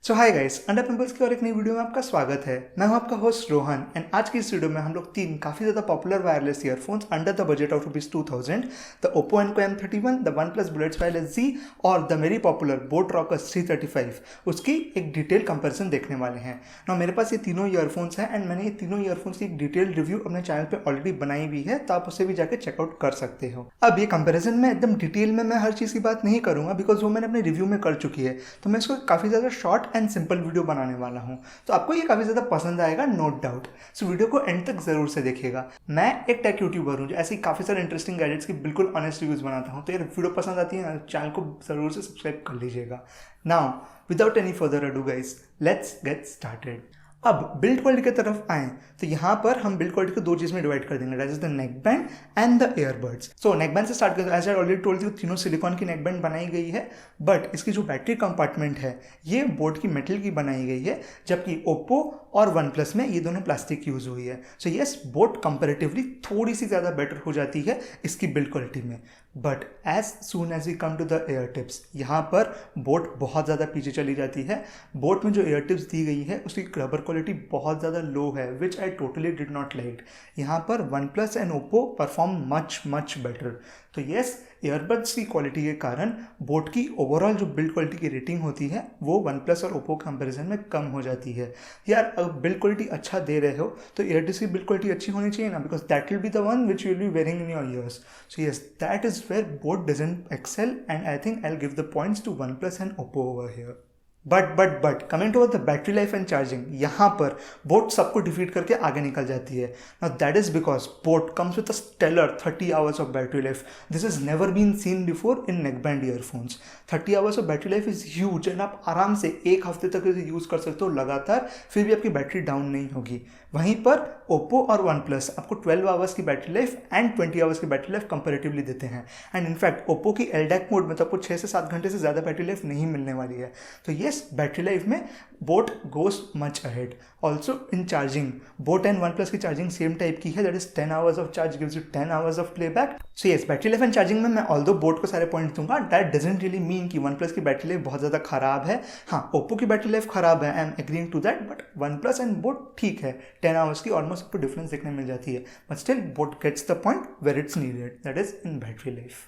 सो hi guys, under pimples की और एक नई वीडियो में आपका स्वागत है। मैं हूं आपका होस्ट रोहन एंड आज की इस वीडियो में हम लोग तीन काफ़ी ज़्यादा popular wireless earphones under the budget of ₹2000, the Oppo Enco M31, the one plus bullets Wireless Z और the very popular boAt rockers 335, उसकी एक डिटेल कंपेरिजन देखने वाले हैं ना। मेरे पास ये तीनों ईयरफोन्स हैं एंड मैंने ये तीनों ईयरफोन्स की एक डिटेल रिव्यू अपने चैनल पर ऑलरेडी बनाई हुई है, तो आप उसे भी जाकर चेकआउट कर सकते हो। अब ये कंपेरिजन में एकदम डिटेल में मैं हर चीज़ की बात नहीं करूँगा बिकॉज वो मैंने अपने रिव्यू में कर चुकी है, तो मैं इसको काफ़ी ज़्यादा शॉर्ट एंड सिंपल वीडियो बनाने वाला हूं, तो आपको ये काफ़ी ज़्यादा पसंद आएगा, नो डाउट। सो वीडियो को एंड तक ज़रूर से देखिएगा। मैं एक टेक यूट्यूबर हूं जो ऐसी काफ़ी सारे इंटरेस्टिंग गैजेट्स की बिल्कुल ऑनेस्ट रिव्यूज़ बनाता हूं, तो ये वीडियो पसंद आती है चैनल को ज़रूर से सब्सक्राइब कर लीजिएगा। Now without any further ado guys, let's get started. अब बिल्ड क्वालिटी की तरफ आएँ तो यहाँ पर हम बिल्ड क्वालिटी को दो चीज़ में डिवाइड कर देंगे, that is the neck band and the earbuds. So neck band से स्टार्ट करते हैं। As I already told you, तीनों सिलिकॉन की नेक बैंड बनाई गई है, बट इसकी जो बैटरी कंपार्टमेंट है ये बोट की मेटल की बनाई गई है, जबकि ओप्पो और वन प्लस में ये दोनों प्लास्टिक यूज़ हुई है। सो येस, बोट कंपेरेटिवली थोड़ी सी ज़्यादा बेटर हो जाती है इसकी बिल्ड क्वालिटी में, but as soon as we come to the air tips, यहाँ पर बोट बहुत ज़्यादा पीछे चली जाती है। बोट में जो एयर टिप्स दी गई है उसकी रबर क्वालिटी बहुत ज़्यादा लो है, which I totally did not like. यहाँ पर OnePlus and Oppo perform much much better. तो येस, ईयरबड्स की क्वालिटी के कारण बोट की ओवरऑल जो बिल्ड क्वालिटी की रेटिंग होती है वो वन प्लस और ओप्पो कंपेरिजन में कम हो जाती है। यार, अगर बिल्ड क्वालिटी अच्छा दे रहे हो तो ईयरटिप्स की बिल्ड क्वालिटी अच्छी होनी चाहिए ना, because that will be the one which you will be wearing in your ears. So yes, that is where boAt doesn't excel and I think I will give the points to OnePlus and Oppo over here. But coming to the battery life and charging, यहाँ पर boat सबको defeat करके आगे निकल जाती है। Now that is because boAt comes with a stellar 30 hours of battery life. This is never been seen before in neck band earphones. 30 hours of battery life is huge and आप आराम से एक हफ्ते तक इसे यूज़ कर सकते हो लगातार, फिर भी आपकी बैटरी डाउन नहीं होगी। वहीं पर ओप्पो और वन प्लस आपको 12 आवर्स की बैटरी लाइफ एंड 20 आवर्स की बैटरी लाइफ कंपेरेटिवली देते हैं। एंड इनफैक्ट ओप्पो की एलडैक मोड में तो आपको 6 से 7 घंटे से ज़्यादा बैटरी लाइफ नहीं मिलने वाली है। तो येस, बैटरी लाइफ में boat goes much ahead. Also in charging, boat and OnePlus की चार्जिंग सेम टाइप की है, that is 10 hours of charge gives you 10 hours of playback. So yes, battery life and charging में मैं although boat को सारे point दूंगा, that doesn't really mean कि one plus की बैटरी लाइफ बहुत ज़्यादा खराब है। हाँ, ओप्पो की बैटरी लाइफ खराब है, I am agreeing to that, but OnePlus and boAt ठीक है। 10 आवर्स की ऑलमोस्ट आपको डिफरेंस देखने मिल जाती है, but still boAt gets the point where it's needed, that is in battery life.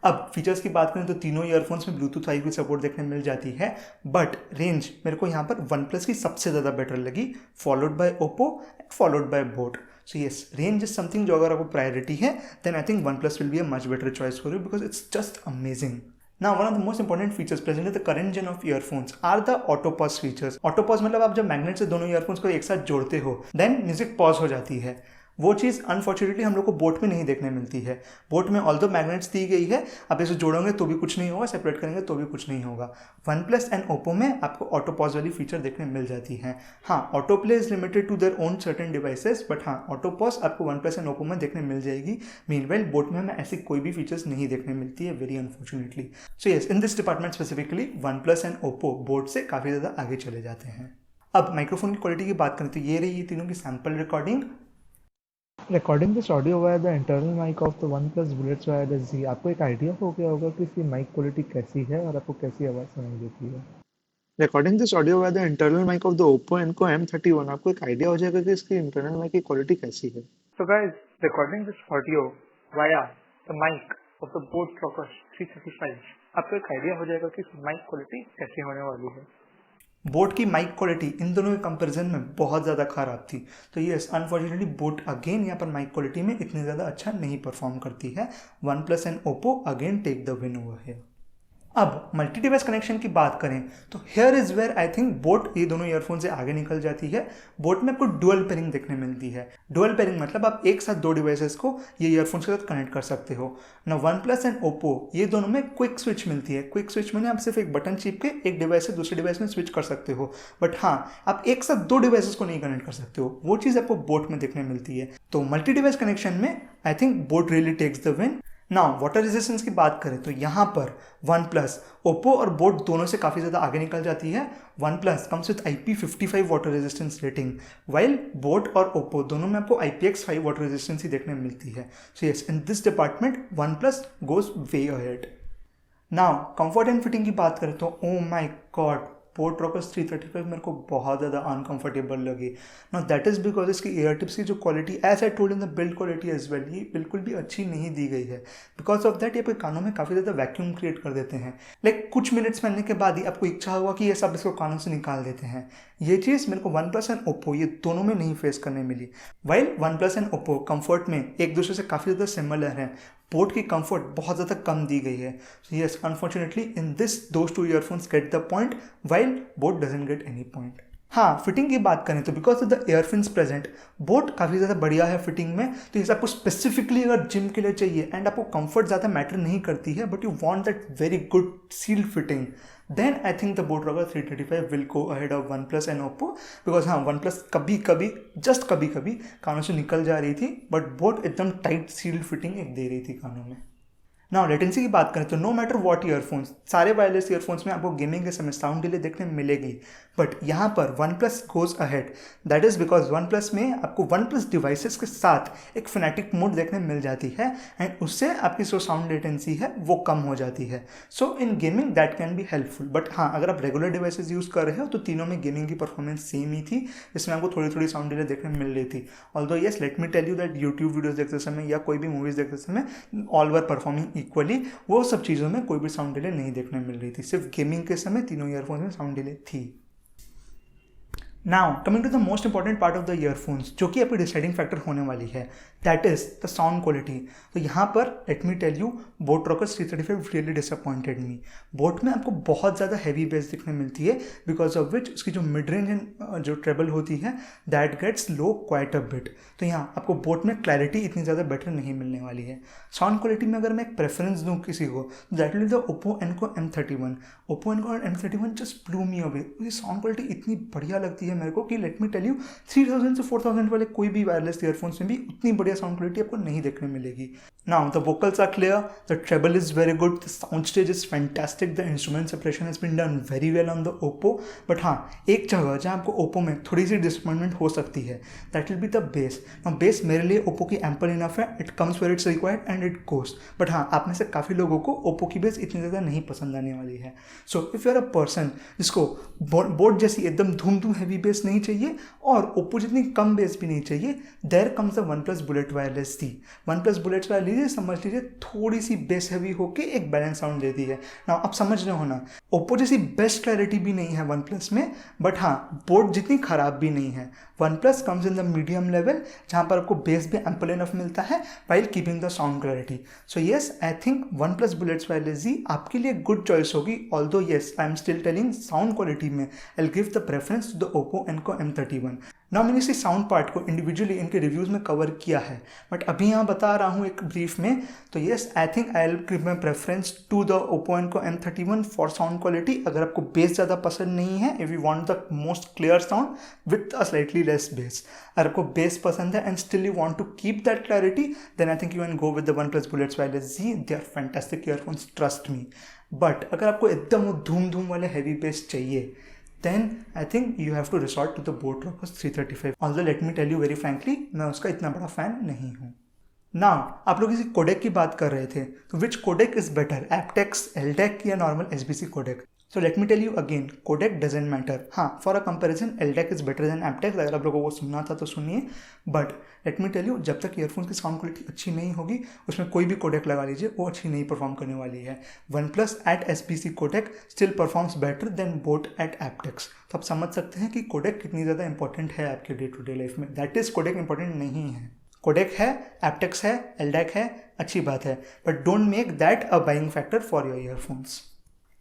अब फीचर्स की बात करें तो तीनों ईयरफोन्स में ब्लूटूथ 5 की सपोर्ट देखने मिल जाती है, बट रेंज मेरे को यहाँ पर वन प्लस की सबसे ज़्यादा बेटर लगी, followed by Oppo and followed by boAt. So yes, range is something जो अगर आपको प्रायोरिटी है then I think OnePlus will be a much better choice for you because it's just amazing. Now, one of the most important features present in the current gen of earphones are the auto pause features. Auto pause मतलब आप जब magnet से दोनों earphones को एक साथ जोड़ते हो देन म्यूजिक पॉज हो जाती है। वो चीज़ अनफॉर्चुनेटली हम लोग को बोट में नहीं देखने मिलती है। बोट में ऑल्दो मैग्नेट्स दी गई है, आप इसे जोड़ोगे तो भी कुछ नहीं होगा, सेपरेट करेंगे तो भी कुछ नहीं होगा। वन प्लस एंड ओप्पो में आपको ऑटो पॉज वाली फीचर देखने मिल जाती है। हाँ, auto play is limited to their own certain devices, but हाँ, ऑटो पॉज आपको वन प्लस एंड ओप्पो में देखने मिल जाएगी। मीनवाइल बोट में हमें ऐसी कोई भी फीचर्स नहीं देखने मिलती है, very unfortunately. So yes, in this department specifically one plus and Oppo boat से काफ़ी ज़्यादा आगे चले जाते हैं। अब माइक्रोफोन की क्वालिटी की बात करें तो ये रही ये तीनों की sample recording. Recording this audio via the internal mic of the one plus bullets Wireless Z। आपको एक आइडिया हो गया होगा कि इसकी माइक क्वालिटी कैसी है और आपको कैसी आवाज़ सुनाई देती है। Recording this audio via the internal mic of the Oppo Enco M31, आपको एक आइडिया हो जाएगा कि इसकी इंटरनल माइक की क्वालिटी कैसी है। So guys, recording this audio via the mic of the Boat Rockers 335, आपको एक आइडिया हो जाएगा कि माइक क्वालिटी कैसी होने वाली है। बोट की माइक क्वालिटी इन दोनों के कंपैरिजन में बहुत ज़्यादा ख़राब थी, तो येस अनफॉर्चुनेटली बोट अगेन यहाँ पर माइक क्वालिटी में इतनी ज़्यादा अच्छा नहीं परफॉर्म करती है। OnePlus and Oppo again take the win over here. अब मल्टी डिवाइस कनेक्शन की बात करें तो here is where I think boAt ये दोनों ईयरफोन से आगे निकल जाती है। बोट में आपको डुअल पेयरिंग देखने मिलती है। डुअल पेयरिंग मतलब आप एक साथ दो डिवाइसेस को ये ईयरफोन्स के साथ कनेक्ट कर सकते हो ना। वन प्लस एंड ओप्पो ये दोनों में क्विक स्विच मिलती है। क्विक स्विच में आप सिर्फ एक बटन चिप के एक डिवाइस से दूसरे डिवाइस में स्विच कर सकते हो, बट हाँ, आप एक साथ दो डिवाइसेस को नहीं कनेक्ट कर सकते हो। वो चीज़ आपको बोट में देखने मिलती है। तो मल्टी डिवाइस कनेक्शन में I think boAt really takes the win. Now water resistance की बात करें तो यहाँ पर वन प्लस ओप्पो और बोट दोनों से काफ़ी ज़्यादा आगे निकल जाती है। OnePlus comes with IP55 water resistance rating, while boAt और ओप्पो दोनों में आपको IPX5 वाटर रेजिस्टेंस ही देखने मिलती है। So yes, in this department OnePlus goes way ahead. Now comfort and fitting की बात करें तो oh my god, boAt rockers 335 मेरे को बहुत ज़्यादा अनकंफर्टेबल लगी। नाउ दैट इज़ बिकॉज इसकी ईयर टिप्स की जो quality, as I told in the build quality as well, ये बिल्कुल भी अच्छी नहीं दी गई है। बिकॉज ऑफ दैट ये आपके कानों में काफ़ी ज़्यादा वैक्यूम क्रिएट कर देते हैं। लाइक कुछ मिनट्स पहनने के बाद ही आपको इच्छा होगा कि ये सब इसको कानों से निकाल देते हैं। ये चीज़ मेरे को वन प्लस एंड ओप्पो ये दोनों में नहीं फेस करने मिली। While OnePlus and Oppo comfort में एक दूसरे से काफ़ी ज़्यादा सिमिलर हैं, बोट की कंफर्ट बहुत ज़्यादा कम दी गई है। So yes, unfortunately in this those two earphones get the point while boAt doesn't get any point. हाँ, फिटिंग की बात करें तो because of the earfins present boAt काफ़ी ज़्यादा बढ़िया है फिटिंग में। तो ये आपको स्पेसिफिकली अगर जिम के लिए चाहिए एंड आपको कंफर्ट ज़्यादा मैटर नहीं करती है but you want that very good seal fitting, then I think the Boat Rocker 335 will go ahead of OnePlus and Oppo because हाँ, OnePlus कभी कभी जस्ट कभी कभी कानों से निकल जा रही थी बट बोट एकदम टाइट सील्ड फिटिंग एक दे रही थी कानों में। नाउ लेटेंसी की बात करें तो नो मैटर वॉट ईयरफोन्स, सारे वायरलेस ईयरफोन्स में आपको गेमिंग के समय साउंड डिले देखने मिलेगी, बट यहाँ पर OnePlus goes ahead. That is because one plus में आपको वन प्लस डिवाइसेस के साथ एक फिनेटिक मोड देखने मिल जाती है एंड उससे आपकी जो साउंड लेटेंसी है वो कम हो जाती है। So in gaming that can be helpful. But हाँ, अगर आप रेगुलर डिवाइसेस यूज़ कर रहे हो तो तीनों में गेमिंग की परफॉर्मेंस सेम ही थी, जिसमें आपको थोड़ी थोड़ी साउंड डिले देखने मिल रही थी। Although yes, let me tell you that YouTube videos देखते समय या कोई भी मूवीज़ देखते समय ऑल वर परफॉर्मिंग इक्वली, वो सब चीज़ों में कोई भी साउंड डिले नहीं देखने मिल रही थी। सिर्फ गेमिंग के समय तीनों ईयरफोन्स में साउंड डिले थी। Now coming to the most important part of the earphones, जो कि आपकी डिसाइडिंग फैक्टर होने वाली है, that is the sound quality. तो यहाँ पर let me tell you, boAt rockers 335 really disappointed me. BoAt में आपको बहुत ज़्यादा हैवी बेस दिखने मिलती है बिकॉज ऑफ विच उसकी जो मिड रेंज एंड जो ट्रेबल होती है that gets low quite a bit. तो यहाँ आपको बोट में क्लैरिटी इतनी ज़्यादा बेटर नहीं मिलने वाली है। साउंड क्वालिटी में अगर मैं एक प्रेफरेंस दूँ किसी को, that will be the Oppo Enco M31। Oppo Enco M31 just blue me away. उसकी साउंड क्वालिटी इतनी बढ़िया लगती है मेरे को कि लेट मी टेल यू 3000 से 4000 वाले कोई भी वायरलेस ईयरफोन्स में भी उतनी बढ़िया साउंड क्वालिटी आपको नहीं देखने मिलेगी। Now the vocals are clear, the treble is very good, the sound stage is fantastic, the instrument separation has been done very well on the Oppo. But हाँ, एक जगह जहाँ आपको ओप्पो में थोड़ी सी डिसअपॉइंटमेंट हो सकती है, that will be the bass. Now bass मेरे लिए ओप्पो की एम्पल इनफ है, it comes where it's required and it goes. But हाँ, आप में से काफ़ी लोगों को ओप्पो की बेस इतनी ज़्यादा नहीं पसंद आने वाली है। So if you are a person जिसको बोट जैसी एकदम धूम धूम हैवी बेस नहीं चाहिए और ओप्पो जितनी कम बेस भी नहीं चाहिए, there comes the one plus Bullet Wireless C. OnePlus Bullet wire लीजिए, समझ लीजिए थोड़ी सी बेस हैवी होके एक बैलेंस साउंड देती है। ना आप समझ रहे हो ना, ओप्पो जैसी बेस्ट क्लैरिटी भी नहीं है वन प्लस में, बट हाँ बोट जितनी खराब भी नहीं है। OnePlus comes in the medium level जहाँ पर आपको बेस भी एम्पल इनफ मिलता है while keeping the sound clarity. So yes, I think one plus bullets wireless Z आपके लिए गुड चॉइस होगी। Although yes, I am still telling sound quality में I will give the preference to the Oppo Enco M31। ना मैंने इसी sound part को individually इनके reviews में कवर किया है, बट अभी यहाँ बता रहा हूँ एक ब्रीफ में। तो yes, I think I will give my preference to the Oppo Enco M31 for sound quality. अगर आपको बेस ज़्यादा पसंद नहीं है, if you want the most clear sound with a slightly less bass, अगर आपको बेस पसंद है and still you want to keep that clarity, then I think you can go with the one plus bullets wireless Z. They are fantastic earphones, trust me. But अगर आपको एकदम धूम धूम वाले हैवी बेस चाहिए, then I think you have to resort to the Boat Rockers 335. Although let me tell you very frankly, मैं उसका इतना बड़ा फैन नहीं हूँ। Now, आप लोग किसी कोडेक की बात कर रहे थे, तो which codec is better, aptX, LDAC या normal SBC codec? So let me tell you again, codec doesn't matter. हाँ, for a comparison, LDAC is better than aptX. अगर आप लोगों को सुनना था तो सुनिए, but let me tell you, जब तक ईयरफोन्स की साउंड क्वालिटी अच्छी नहीं होगी, उसमें कोई भी कोडेक लगा लीजिए, वो अच्छी नहीं परफॉर्म करने वाली है। OnePlus at SBC codec still performs better than boAt at aptX। तो आप समझ सकते हैं कि कोडेक कितनी ज़्यादा इंपॉर्टेंट है आपके डे टू डे लाइफ में। दैट इज कोडेक इंपॉर्टेंट नहीं है। कोडेक है, aptX है, LDAC है, अच्छी बात है, but don't make that a buying factor for your earphones.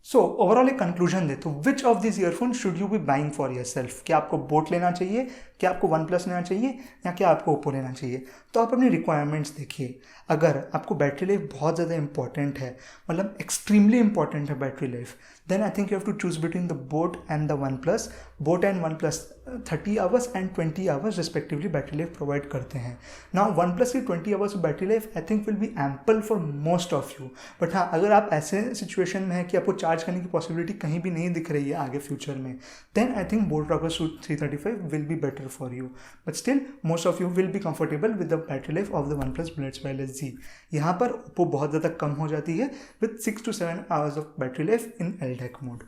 So overall एक कंक्लूजन दे तो which of this earphone should you B buying for your self? क्या आपको बोट लेना चाहिए, क्या आपको वन प्लस लेना चाहिए, या क्या आपको ओप्पो लेना चाहिए? तो आप अपनी रिक्वायरमेंट्स देखिए। अगर आपको बैटरी लाइफ बहुत ज़्यादा इंपॉर्टेंट है, मतलब एक्सट्रीमली इंपॉर्टेंट है battery life, then I think you have to choose between the boAt and the one plus. BoAt and OnePlus 30 hours and 20 hours respectively battery life provide करते हैं। नाउ वन प्लस की 20 hours battery life I think will be ample for most of you. But हाँ, अगर आप ऐसे situation में है कि आपको चार्ज करने की पॉसिबिलिटी कहीं भी नहीं दिख रही है आगे फ्यूचर में, then I think boat rockers 335 will be better for you. But still most of you will be comfortable with the battery life of the one plus bullets wireless Z. यहाँ पर ओप्पो बहुत ज़्यादा कम हो जाती है with 6 to 7 hours of battery life in LDAC mode.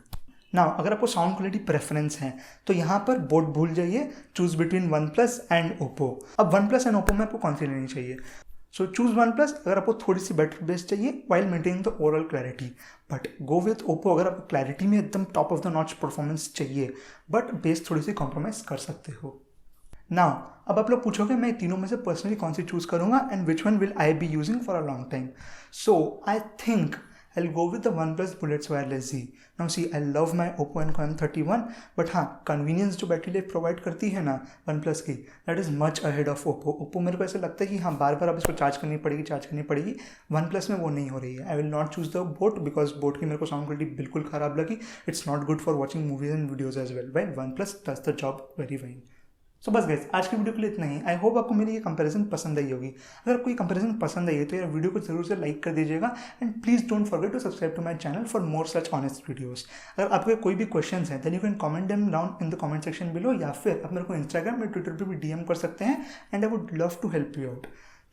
Now अगर आपको साउंड क्वालिटी प्रेफरेंस है तो यहाँ पर बोट भूल जाइए, choose between one plus and Oppo. अब वन प्लस एंड ओप्पो में आपको कौन सी लेनी चाहिए? सो चूज वन प्लस अगर आपको थोड़ी सी बेटर बेस चाहिए while maintaining the overall clarity, but go with Oppo अगर आपको क्लैरिटी में एकदम top of the notch performance चाहिए बट बेस थोड़ी सी कॉम्प्रोमाइज कर सकते हो। नाउ अब आप लोग पूछोगे मैं तीनों में से पर्सनली कौन सी चूज करूंगा and which one will I be using for a long time? So I think I'll go with the OnePlus Bullets Wireless Z. Now see, I love my Oppo Enco M31, but हाँ convenience जो battery life provide करती है ना OnePlus की, that is much ahead of Oppo मेरे को ऐसा लगता है कि हाँ बार बार अब इसको चार्ज करनी पड़ेगी। OnePlus में वो नहीं हो रही है। I will not choose the boat because boat की मेरे को साउंड क्वालिटी बिल्कुल खराब लगी। It's not good for watching movies and videos as well, well OnePlus does the job very well. So बस गाइस आज की वीडियो के लिए इतना ही। आई होप आपको मेरी ये कंपैरिजन पसंद आई होगी। अगर कोई कंपैरिजन पसंद आई है तो यार वीडियो को जरूर से लाइक कर दीजिएगा and please don't forget to subscribe to my channel for more such honest videos. अगर आपके कोई भी क्वेश्चंस हैं then you can comment them down in the comment section below, या फिर आप मेरे को इंस्टाग्राम या ट्विटर पर भी डीएम कर सकते हैं and I would love to help you out.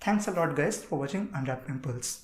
Thanks a lot guys for watching unwrapped impulse.